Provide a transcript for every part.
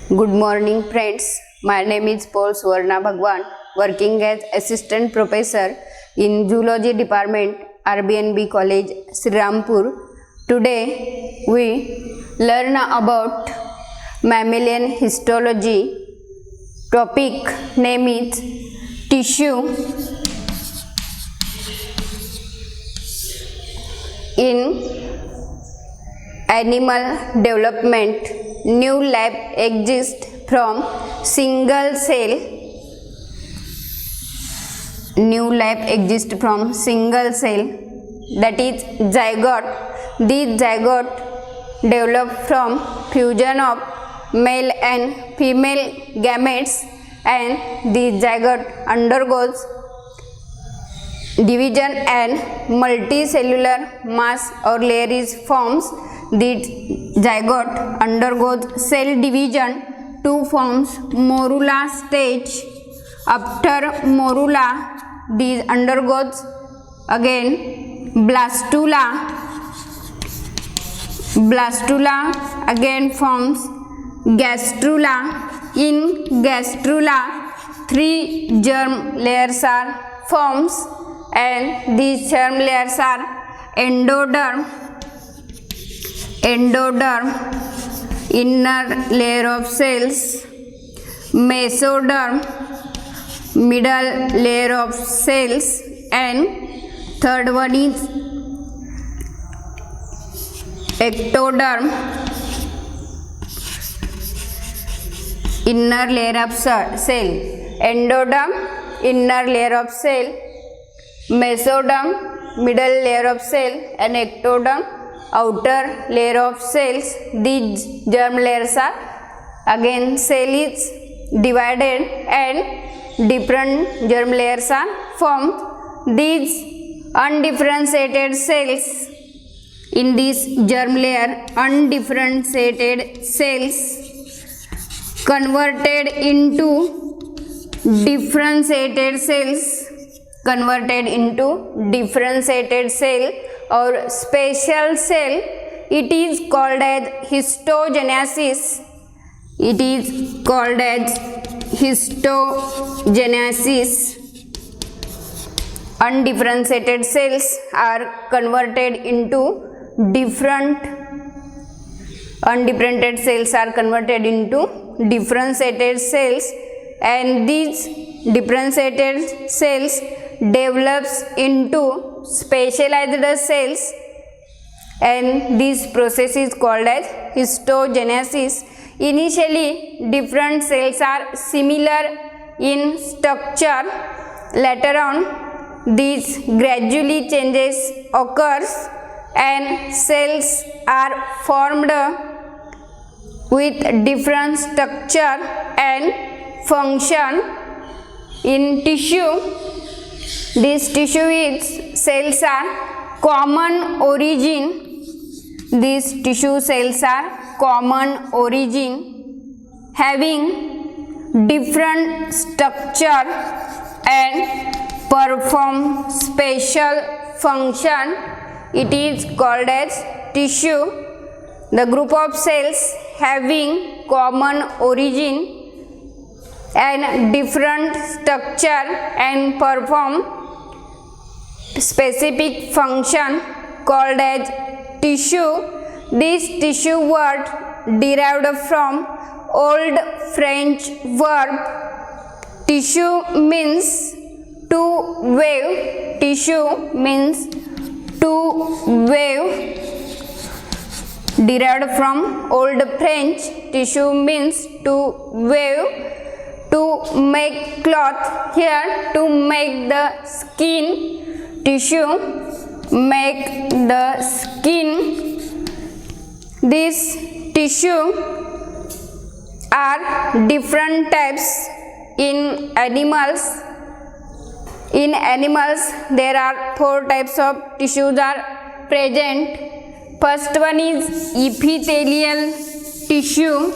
Good morning friends. My name is Paul Swarna Bhagwan, working as Assistant Professor in Zoology Department, RBNB College, Srirampur. Today we learn about Mammalian Histology. Topic name is Tissue. In animal development, new life exists from single cell. New life exists from single cell, that is zygote. These zygote develop from fusion of male and female gametes, and the zygote undergoes division and multicellular mass or layer is formed. The zygote undergoes cell division to form morula stage. After morula, these undergoes again blastula. Blastula again forms gastrula. In gastrula, 3 germ layers are formed, and these germ layers are endoderm, inner layer of cells, mesoderm, middle layer of cells, and third one is ectoderm, inner layer of cell. Endoderm, inner layer of cell, mesoderm, middle layer of cell, and ectoderm, outer layer of cells. These germ layers are again cell is divided and different germ layers are formed. These undifferentiated cells, in this germ layer, undifferentiated cells converted into differentiated cells, or special cell. It is called as histogenesis. Undifferentiated cells are converted into differentiated cells, and these differentiated cells develops into specialized cells, and this process is called as histogenesis. Initially, different cells are similar in structure. Later on, these gradually changes occurs, and cells are formed with different structure and function. In tissue, this tissue is cells are common origin. These tissue cells are common origin, having different structure and perform special function. It is called as tissue. The group of cells having common origin and different structure and perform specific function called as tissue. This tissue word derived from Old French verb. Tissue means to wave. Derived from Old French, tissue means to wave, to make cloth. Here, to make the skin. Tissue make the skin. These tissue are different types in animals. In animals, there are 4 types of tissues are present. First one is epithelial tissue.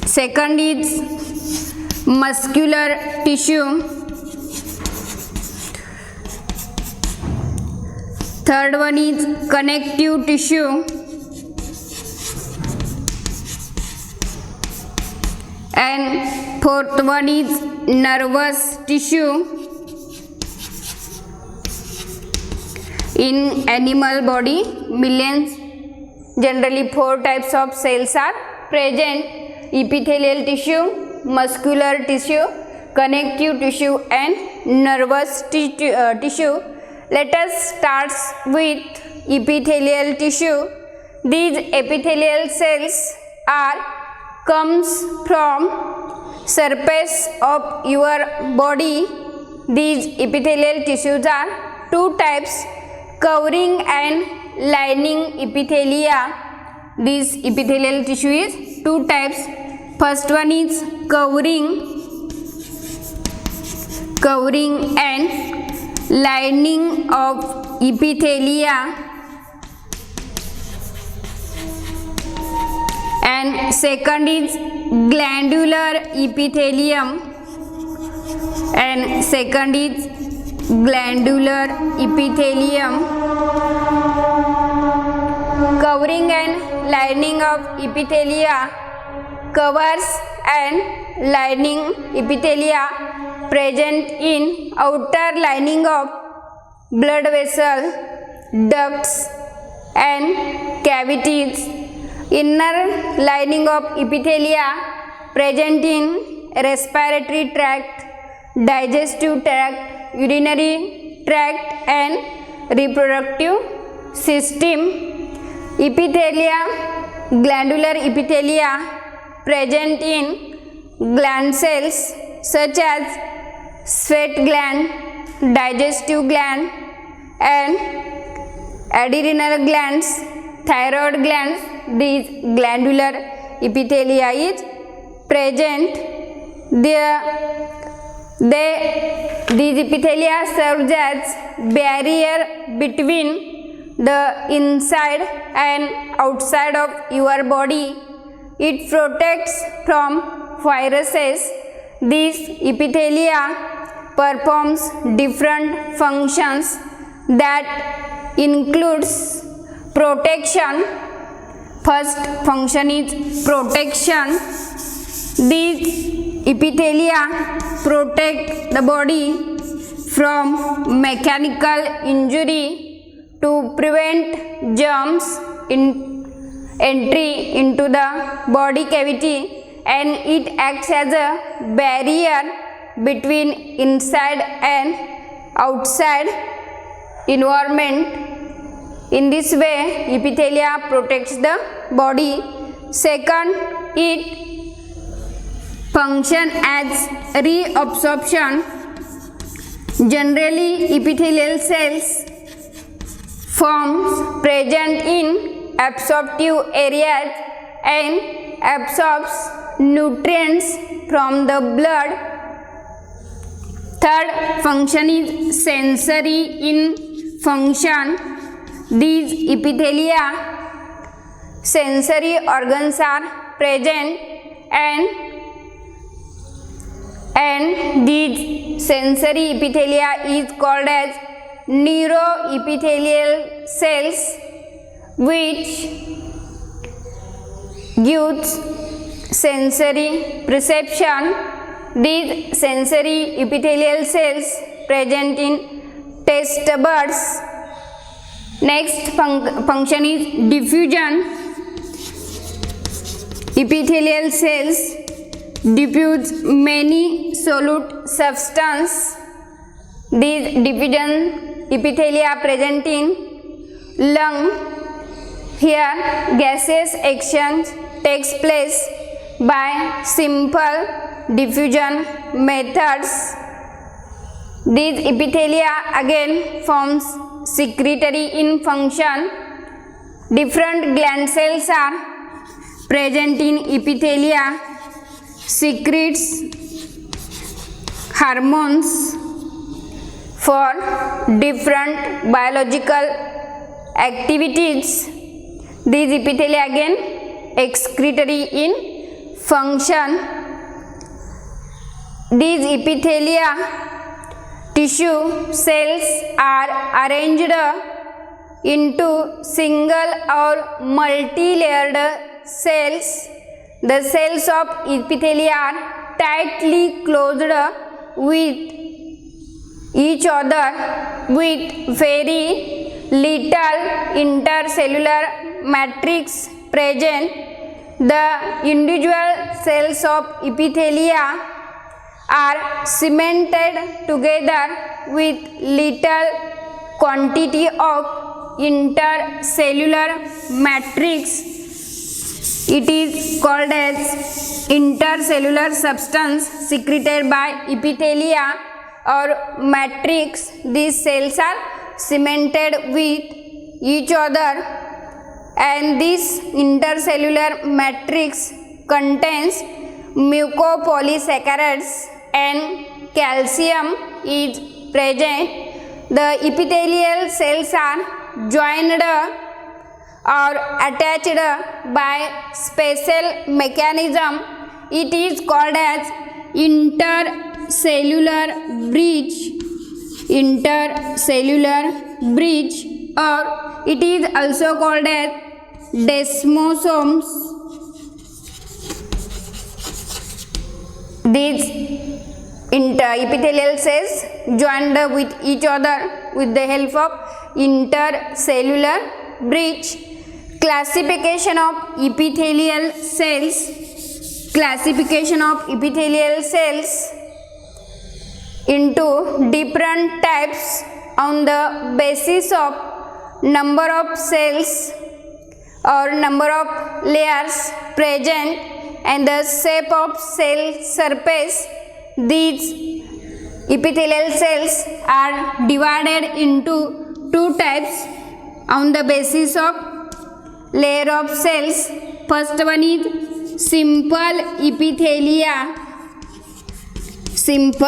Second is muscular tissue. Third one is connective tissue. And fourth one is nervous tissue. In animal body, millions, generally 4 types of cells are present: epithelial tissue, muscular tissue, connective tissue and nervous tissue. Let us start with epithelial tissue. These epithelial cells comes from surface of your body. These epithelial tissues are 2 types: covering and lining epithelia. This epithelial tissue is 2 types. First one is covering and lining of epithelia, and second is glandular epithelium, and second is glandular epithelium. Covering and lining of epithelia covers and lining epithelia present in outer lining of blood vessel, ducts and cavities. Inner lining of epithelia present in respiratory tract, digestive tract, urinary tract and reproductive system. Epithelia, glandular epithelia present in gland cells such as sweat gland, digestive gland and adrenal glands, thyroid glands. These glandular epithelia is present there. These epithelia serves as barrier between the inside and outside of your body. It protects from viruses. This epithelia performs different functions that includes protection. First function is protection. These epithelia protect the body from mechanical injury to prevent germs entry into the body cavity, and it acts as a barrier between inside and outside environment. In this way, epithelia protects the body. Second, it functions as reabsorption. Generally, epithelial cells forms present in absorptive areas and absorbs nutrients from the blood. Third function is sensory in function. These epithelia sensory organs are present, and these sensory epithelia is called as neuroepithelial cells, which gives sensory perception. These sensory epithelial cells present in taste buds. Next function is diffusion. Epithelial cells diffuse many solute substance. These diffusion epithelia present in lung. Here gaseous exchange takes place by simple diffusion methods. These epithelia again forms secretory in function. Different gland cells are present in epithelia, secretes hormones for different biological activities. These epithelia again excretory in function. These epithelia tissue cells are arranged into single or multi-layered cells. The cells of epithelia are tightly closed with each other with very little intercellular matrix present. The individual cells of epithelia are cemented together with little quantity of intercellular matrix. It is called as intercellular substance secreted by epithelia or matrix. These cells are cemented with each other, and this intercellular matrix contains mucopolysaccharides and calcium is present. The epithelial cells are joined or attached by special mechanism. It is called as intercellular bridge, or it is also called as desmosomes. These epithelial cells joined with each other with the help of intercellular bridge. Classification of epithelial cells. Classification of epithelial cells into different types on the basis of number of cells or number of layers present and the shape of cell surface. These epithelial cells are divided into two types on the basis of layer of cells. First one is simple epithelia. Second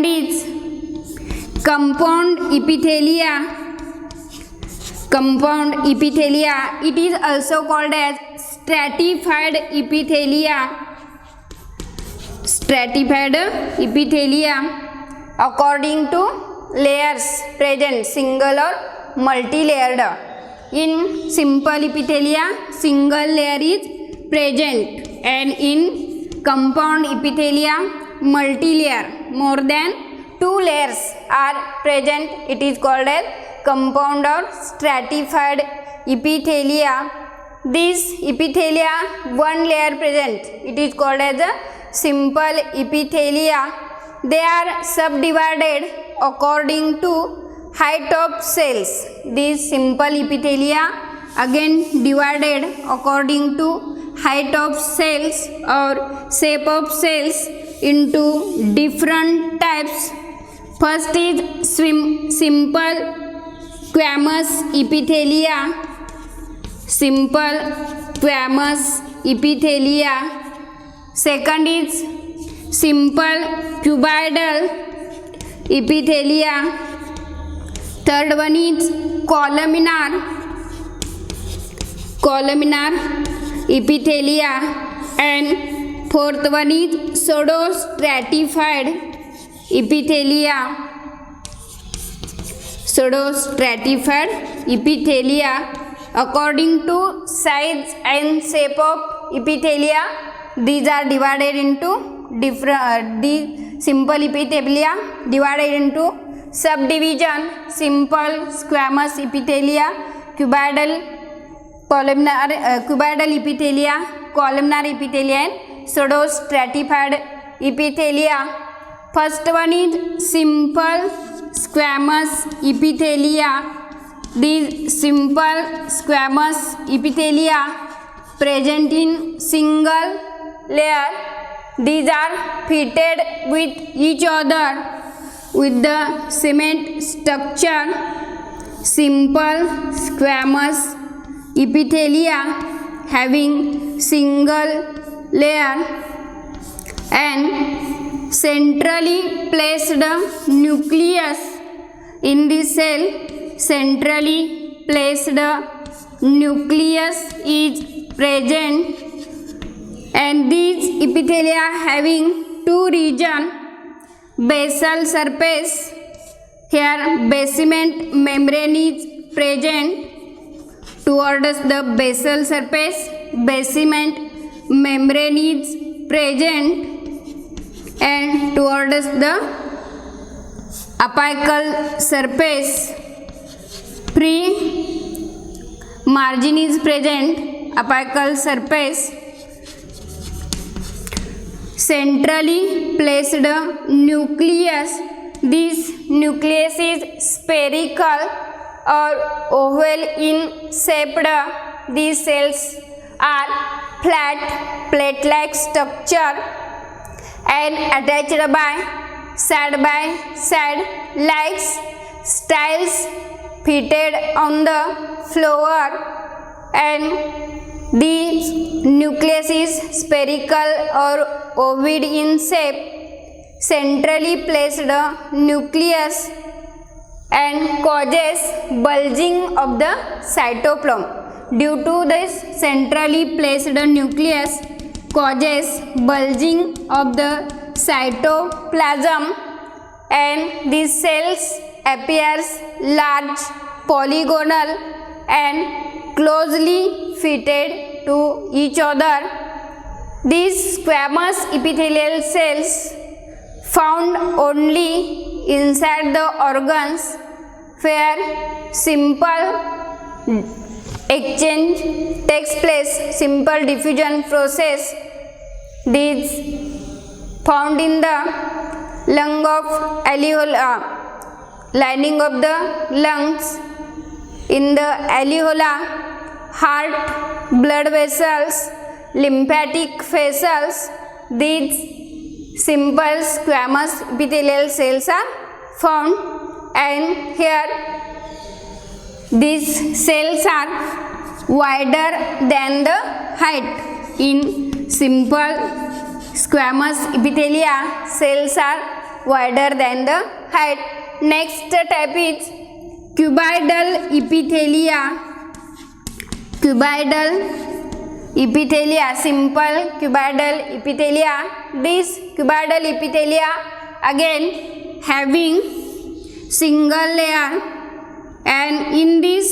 is compound epithelia. It is also called as stratified epithelia. According to layers present, single or multi-layered. In simple epithelia, single layer is present, and in compound epithelia, multi-layer, more than 2 layers are present. It is called as compound or stratified epithelia. This epithelia, one layer present, it is called as a simple epithelia. They are subdivided according to height of cells. These simple epithelia again divided according to height of cells or shape of cells into different types. First is simple squamous epithelia. Second is simple cuboidal epithelia. Third one is columnar epithelia, and fourth one is pseudostratified epithelia. According to size and shape of epithelia, these are divided into different. The simple epithelia divided into subdivision: simple squamous epithelia, cuboidal epithelia, columnar epithelia, and pseudostratified epithelia. First one is simple squamous epithelia. These simple squamous epithelia present in single layer. These are fitted with each other with the cement structure. Simple squamous epithelia having single layer and centrally placed nucleus in the cell. Centrally placed nucleus is present, and these epithelia having two regions: basal surface Here basement membrane is present towards the basal surface. Basement membrane is present and towards the apical surface. Pre-margin is present, apical surface. Centrally placed nucleus. This nucleus is spherical or oval in shape. These cells are flat plate-like structure and attached by side like styles fitted on the floor, and the nucleus is spherical or ovoid in shape. Centrally placed nucleus and causes bulging of the cytoplasm. Due to this centrally placed nucleus causes bulging of the cytoplasm, and these cells appears large, polygonal and closely fitted to each other. These squamous epithelial cells found only inside the organs where simple exchange takes place, simple diffusion process. These found in the lung of alveoli, lining of the lungs, in the alveoli, heart, blood vessels, lymphatic vessels. These simple squamous epithelial cells are found, and here these cells are wider than the height. In simple squamous epithelia, cells are wider than the height. Next type is cuboidal epithelia. Cuboidal epithelia, simple cuboidal epithelia. This cuboidal epithelia again having single layer, and in these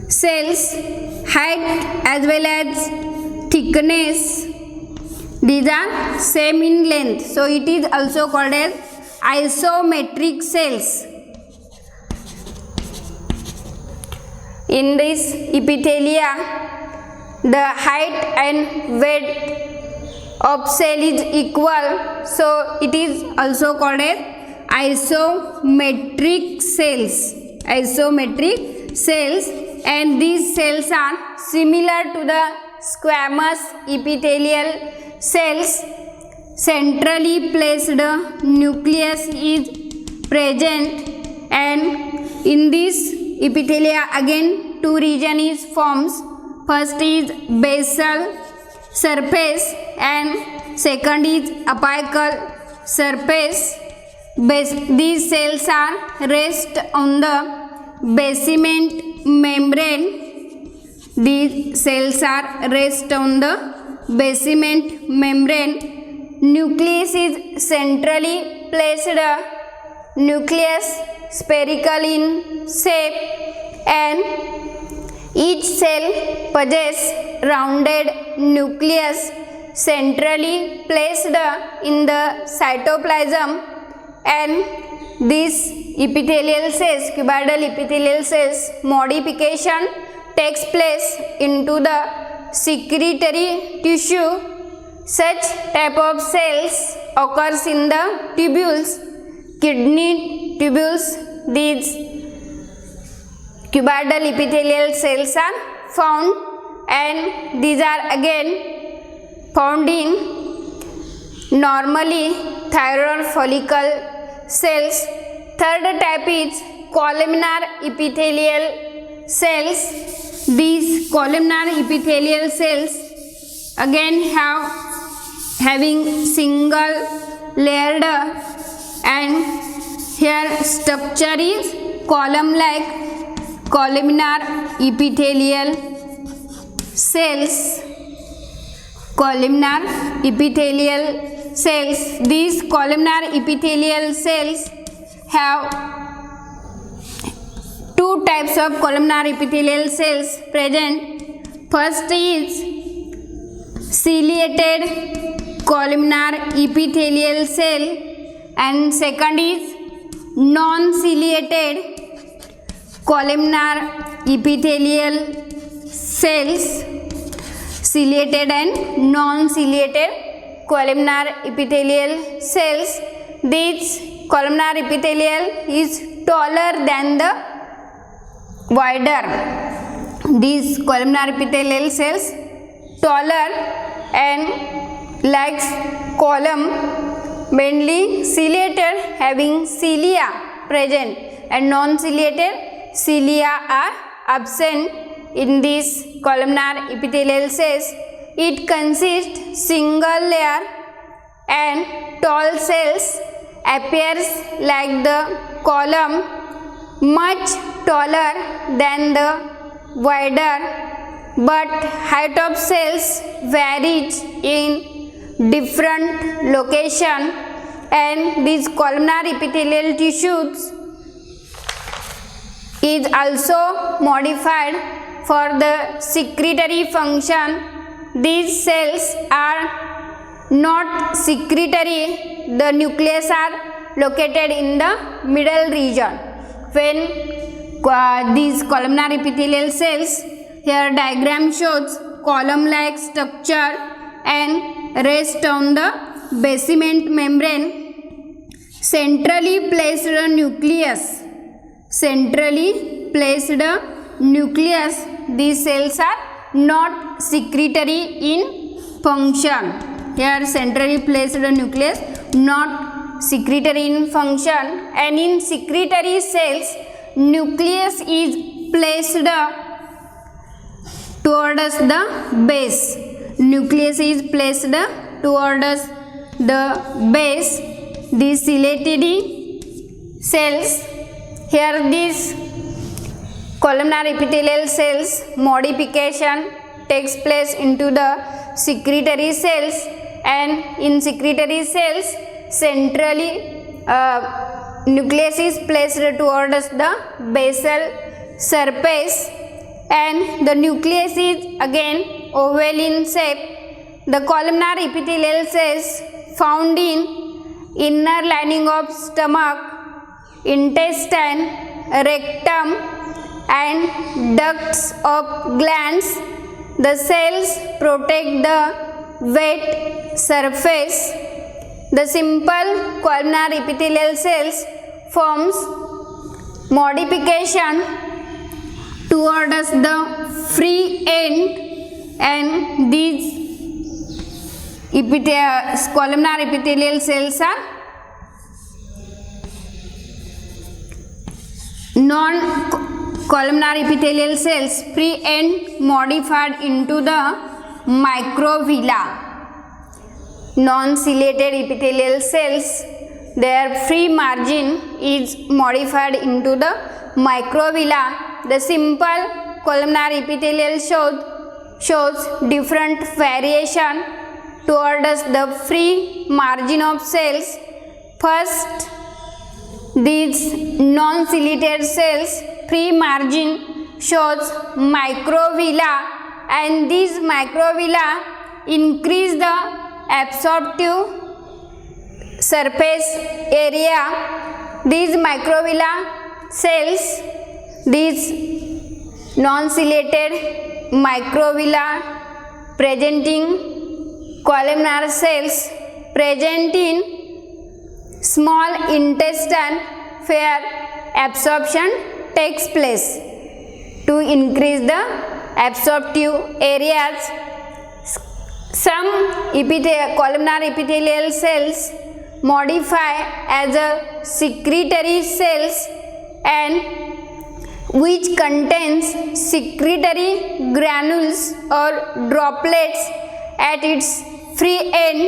cells height as well as thickness, these are same in length, so it is also called as isometric cells. In this epithelia, the height and weight of cell is equal, so it is also called as isometric cells. Isometric cells, and these cells are similar to the squamous epithelial cells. Centrally placed nucleus is present, and in this epithelia again two region is forms. First is basal surface and second is apical surface. These cells are rest on the basement membrane. These cells are rest on the basement membrane. Nucleus is centrally placed. Nucleus spherical in shape, and each cell possesses rounded nucleus centrally placed in the cytoplasm, and this epithelial cells, cuboidal epithelial cells, modification takes place into the secretory tissue. Such type of cells occurs in the tubules, kidney tubules. These cuboidal epithelial cells are found, and these are again found in normally thyroid follicle cells. Third type is columnar epithelial cells. These columnar epithelial cells again having single layered, and here structure is column like columnar epithelial cells. Columnar epithelial cells. These columnar epithelial cells have two types of columnar epithelial cells present. First is ciliated columnar epithelial cell and second is non-ciliated columnar epithelial cells. Ciliated and non-ciliated columnar epithelial cells. This columnar epithelial is taller than the wider. These columnar epithelial cells taller and like column, mainly ciliated having cilia present and non-ciliated cilia are absent in these columnar epithelial cells. It consists single layer and tall cells appears like the column, much taller than the wider, but height of cells varies in different location, and these columnar epithelial tissues is also modified for the secretory function. These cells are not secretory. The nucleus are located in the middle region. When these columnar epithelial cells, here diagram shows column-like structure and rest on the basement membrane. Centrally placed nucleus. Centrally placed nucleus. These cells are not secretory in function. Here centrally placed nucleus not secretory in function, and in secretory cells nucleus is placed towards the base. Nucleus is placed towards the base. These ciliated cells, here these columnar epithelial cells modification takes place into the secretory cells, and in secretory cells centrally nucleus is placed towards the basal surface, and the nucleus is again oval in shape. The columnar epithelial cells found in inner lining of stomach, intestine, rectum and ducts of glands. The cells protect the wet surface. The simple columnar epithelial cells forms modification towards the free end, and these columnar epithelial cells are non-columnar epithelial cells free end modified into the microvilla. Non-ciliated epithelial cells, their free margin is modified into the microvilla. The simple columnar epithelial shows different variation towards the free margin of cells. First, these non-ciliated cells free margin shows microvilla, and these microvilla increase the absorptive surface area. These microvilla cells, these non-ciliated microvilla presenting columnar cells present in small intestine where absorption takes place. To increase the absorptive areas, some columnar epithelial cells modify as a secretory cells, and which contains secretory granules or droplets at its free end.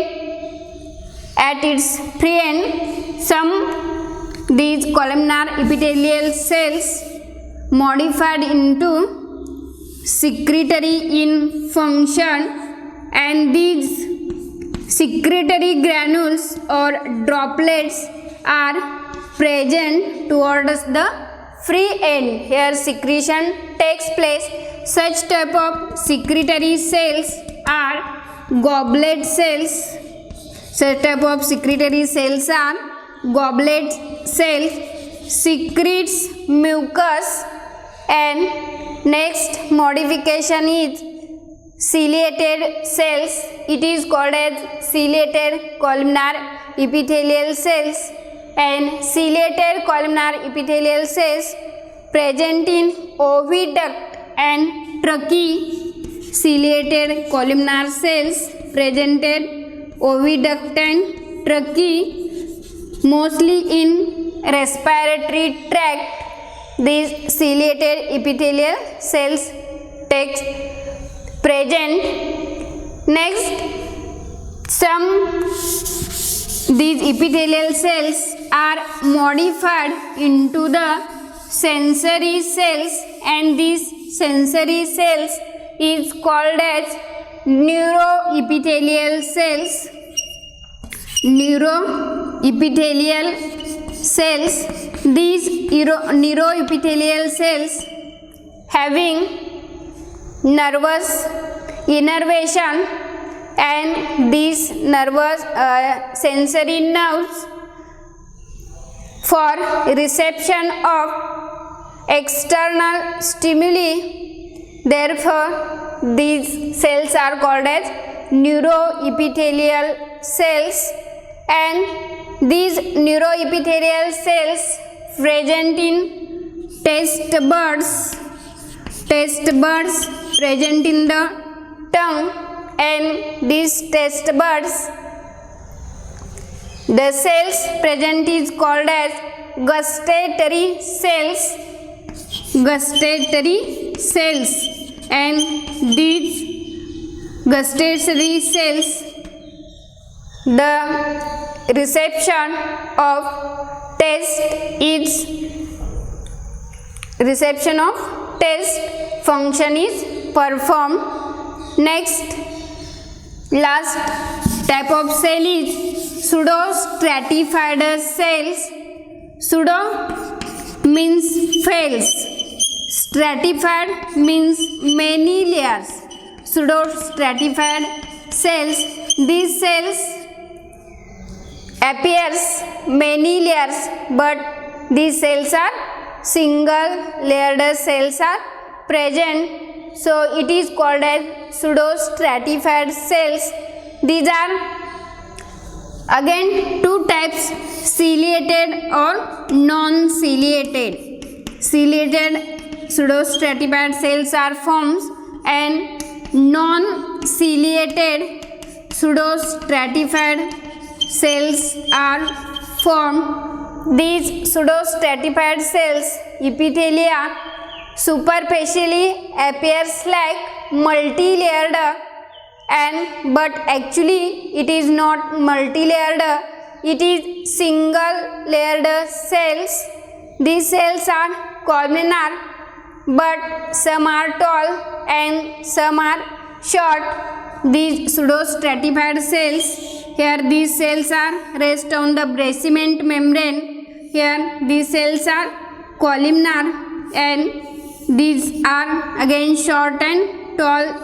These columnar epithelial cells modified into secretory in function, and these secretory granules or droplets are present towards the free end. Here secretion takes place. Such type of secretory cells are goblet cells. Such type of secretory cells are goblet cells. Secretes mucus. And next modification is ciliated cells. It is called as ciliated columnar epithelial cells. And ciliated columnar epithelial cells present in oviduct and trachea. Ciliated columnar cells presented oviduct and trachea, mostly in respiratory tract. These ciliated epithelial cells takes present. Next, these epithelial cells are modified into the sensory cells, and these sensory cells is called as neuroepithelial cells. Neuroepithelial cells. These neuroepithelial cells having nervous innervation, and these nervous sensory nerves for reception of external stimuli. Therefore, these cells are called as neuroepithelial cells, and these neuroepithelial cells present in taste buds present in the tongue, and these taste buds, the cells present is called as gustatory cells. And these gustatory cells, the reception of taste function is performed. Next, last type of cell is pseudostratified cells. Pseudo means fails, stratified means many layers. Pseudostratified cells, these cells appears many layers, but these cells are single layered cells are present, so it is called as pseudostratified cells. These are again two types, ciliated or non-ciliated. Ciliated pseudostratified cells are formed, and non-ciliated pseudostratified cells are formed. These pseudostratified cells, epithelia, superficially appears like multi-layered, but actually it is not multi-layered, it is single layered cells. These cells are columnar, but some are tall and some are short. These pseudostratified cells, here these cells are rest on the basement membrane. Here these cells are columnar, and these are again short and tall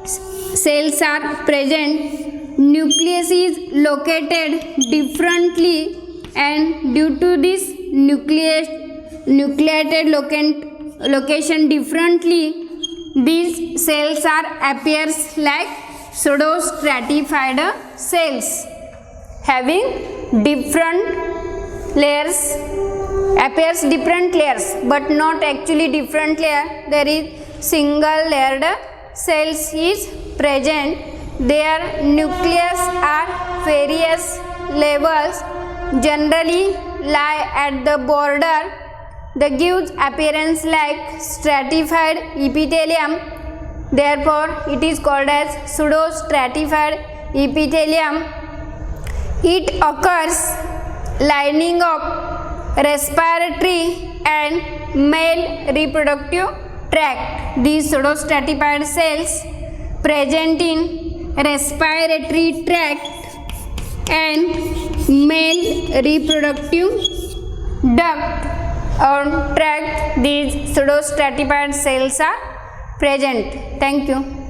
cells are present. Nucleus is located differently, and due to this nucleated location differently, these cells are appears like pseudostratified cells having different layers, appears different layers but not actually different layer. There is single layered cells is present. Their nucleus are various levels, generally lie at the border. That gives appearance like stratified epithelium. Therefore, it is called as pseudostratified epithelium. It occurs lining of respiratory and male reproductive tract. These pseudostratified cells present in respiratory tract and male reproductive duct or tract these pseudostratified cells are present. Thank you.